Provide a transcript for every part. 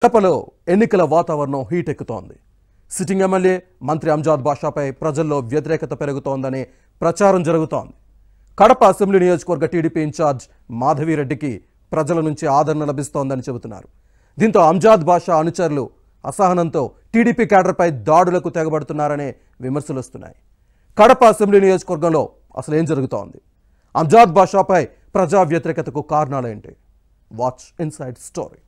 కడపలో ఎన్నికల వాతావరణం హీట్ ఎక్కుతోంది. సిట్టింగ్ ఎమ్మెల్యే మంత్రి అంజాద్ బాషాపై ప్రజల్లో వ్యతిరేకత పెరుగుతోందని ప్రచారం జరుగుతోంది. కడప అసెంబ్లీ నియోజకవర్గ టీడీపీ ఇన్ఛార్జ్ మాధవిరెడ్డికి ప్రజల నుంచి ఆదరణ లభిస్తోందని చెబుతున్నారు. దీంతో అంజాద్ బాషా అనుచరులు అసహనంతో టీడీపీ క్యాడర్పై దాడులకు తెగబడుతున్నారనే విమర్శలు వస్తున్నాయి. కడప అసెంబ్లీ నియోజకవర్గంలో అసలు ఏం జరుగుతోంది? అంజాద్ బాషాపై ప్రజా వ్యతిరేకతకు కారణాలేంటి? Watch inside story.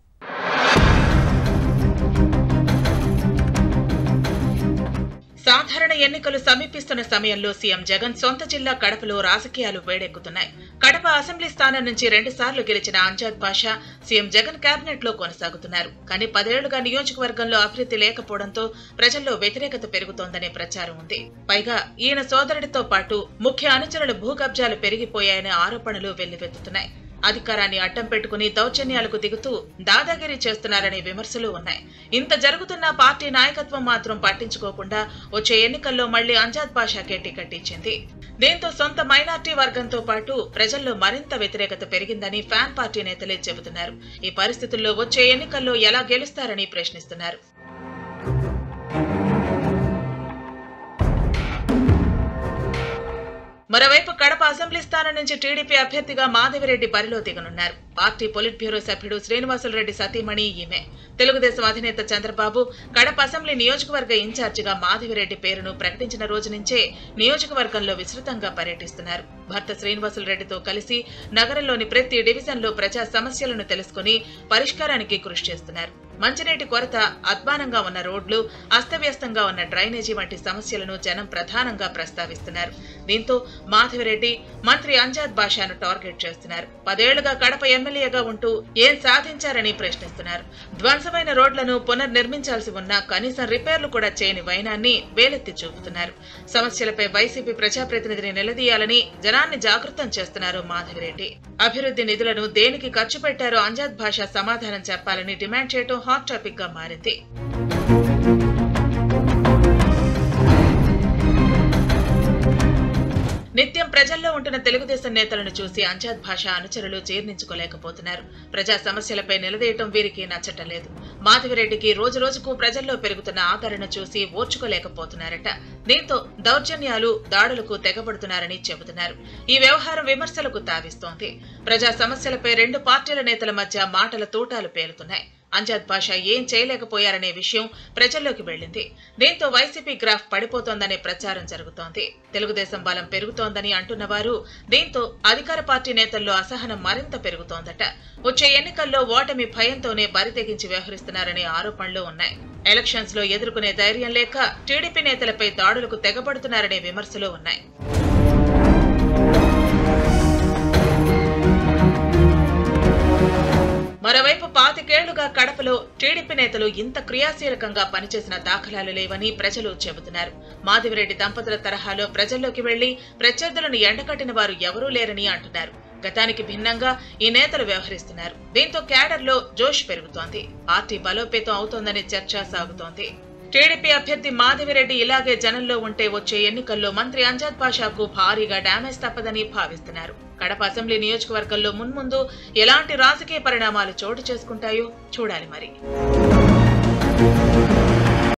సాధారణ ఎన్నికలు సమీపిస్తున్న సమయంలో సీఎం జగన్ సొంత జిల్లా కడపలో రాజకీయాలు వేడెక్కుతున్నాయి. కడప అసెంబ్లీ స్థానం నుంచి 2 సార్లు గెలిచిన అంజాద్ బాషా సీఎం జగన్ కేబినెట్ లో కొనసాగుతున్నారు. కానీ 10 ఏళ్లుగా నియోజకవర్గంలో అభివృద్ధి లేకపోవడంతో ప్రజల్లో వ్యతిరేకత పెరుగుతోందనే ప్రచారం ఉంది. పైగా ఈయన సోదరుడితో పాటు ముఖ్య అనుచరుల భూ కబ్జాలు పెరిగిపోయాయనే ఆరోపణలు వెల్లువెత్తుతున్నాయి. అధికారాన్ని అడ్డం పెట్టుకుని దౌర్జన్యాలకు దిగుతూ దాదాగిరి చేస్తున్నారనే విమర్శలు ఉన్నాయి. ఇంత జరుగుతున్న పార్టీ నాయకత్వం మాత్రం పట్టించుకోకుండా వచ్చే ఎన్నికల్లో మళ్లీ అంజాద్ బాషాకే టికెట్ ఇచ్చింది. దీంతో సొంత మైనార్టీ వర్గంతో పాటు ప్రజల్లో మరింత వ్యతిరేకత పెరిగిందని ఫ్యాన్ పార్టీ నేతలే చెబుతున్నారు. ఈ పరిస్థితుల్లో వచ్చే ఎన్నికల్లో ఎలా గెలుస్తారని ప్రశ్నిస్తున్నారు. మరోవైపు కడప అసెంబ్లీ స్థానం నుంచి టీడీపీ అభ్యర్థిగా మాధవిరెడ్డి బరిలో దిగనున్నారు. పార్టీ పొలిట్ బ్యూరో సభ్యుడు శ్రీనివాసులరెడ్డి సతీమణి ఈమె. తెలుగుదేశం అధినేత చంద్రబాబు కడప అసెంబ్లీ నియోజకవర్గ ఇన్ఛార్జిగా మాధవిరెడ్డి పేరును ప్రకటించిన రోజు నుంచే నియోజకవర్గంలో విస్తృతంగా పర్యటిస్తున్నారు. భర్త శ్రీనివాసులరెడ్డితో కలిసి నగరంలోని ప్రతి డివిజన్లో ప్రజా సమస్యలను తెలుసుకుని పరిష్కారానికి కృషి చేస్తున్నారు. మంచినీటి కొరత, అధ్వానంగా ఉన్న రోడ్లు, అస్తవ్యస్తంగా ఉన్న డ్రైనేజీ వంటి సమస్యలను జనం ప్రధానంగా ప్రస్తావిస్తున్నారు. దీంతో మాధవిరెడ్డి మంత్రి అంజాద్ బాషాను టార్గెట్ చేస్తున్నారు. 10 ఏళ్లుగా కడప ఎమ్మెల్యేగా ఉంటూ ఏం సాధించారని ప్రశ్నిస్తున్నారు. ధ్వంసమైన రోడ్లను పునర్నిర్మించాల్సి ఉన్నా కనీసం రిపేర్లు కూడా చేయని వైనాన్ని వేలెత్తి చూపుతున్నారు. సమస్యలపై వైసీపీ ప్రజాప్రతినిధిని నిలదీయాలని జనాన్ని జాగృతం చేస్తున్నారు మాధవిరెడ్డి. అభివృద్ధి నిధులను దేనికి ఖర్చు పెట్టారో అంజాద్ బాషా సమాధానం చెప్పాలని డిమాండ్ చేయడం హాట్ టాపిక్ గా మారింది. నిత్యం ప్రజల్లో ఉంటున్న తెలుగుదేశం నేతలను చూసి అంజాద్ బాషా అనుచరులు జీర్ణించుకోలేకపోతున్నారు. ప్రజా సమస్యలపై నిలదీయటం వీరికి నచ్చటం లేదు. మాధవిరెడ్డికి రోజు రోజుకు ప్రజల్లో పెరుగుతున్న ఆదరణ చూసి ఓర్చుకోలేకపోతున్నారట. దీంతో దౌర్జన్యాలు, దాడులకు తెగబడుతున్నారని చెబుతున్నారు. ఈ వ్యవహారం విమర్శలకు తావిస్తోంది. ప్రజా సమస్యలపై 2 పార్టీల నేతల మధ్య మాటల తూటాలు పేలుతున్నాయి. అంజాద్ బాషా ఏం చేయలేకపోయారనే విషయం ప్రజల్లోకి వెళ్లింది. దీంతో వైసీపీ గ్రాఫ్ పడిపోతోందనే ప్రచారం జరుగుతోంది. తెలుగుదేశం బలం పెరుగుతోందని అంటున్నవారు దీంతో అధికార పార్టీ నేతల్లో అసహనం మరింత పెరుగుతోందట. వచ్చే ఎన్నికల్లో ఓటమి భయంతోనే బరితెగించి వ్యవహరిస్తున్నారనే ఆరోపణలు ఉన్నాయి. ఎలక్షన్స్ లో ఎదుర్కొనే ధైర్యం లేక టీడీపీ నేతలపై దాడులకు తెగబడుతున్నారనే విమర్శలు ఉన్నాయి. మరోవైపు 25 ఏళ్లుగా కడపలో టీడీపీ నేతలు ఇంత క్రియాశీలకంగా పనిచేసిన దాఖలాలు లేవని ప్రజలు చెబుతున్నారు. మాధవిరెడ్డి దంపతుల తరహాలో ప్రజల్లోకి వెళ్లి ప్రత్యర్థులను ఎండకట్టిన వారు ఎవరూ లేరని అంటున్నారు. గతానికి భిన్నంగా ఈ నేతలు వ్యవహరిస్తున్నారు. దీంతో క్యాడర్లో జోష్ పెరుగుతోంది. పార్టీ బలోపేతం అవుతోందనే చర్చ సాగుతోంది. టీడీపీ అభ్యర్థి మాధవిరెడ్డి ఇలాగే జనంలో ఉంటే వచ్చే ఎన్నికల్లో మంత్రి అంజాద్ బాషాకు భారీగా డ్యామేజ్ తప్పదని భావిస్తున్నారు. కడప అసెంబ్లీ నియోజకవర్గంలో మున్ముందు ఎలాంటి రాజకీయ పరిణామాలు చోటు చేసుకుంటాయో చూడాలి మరి.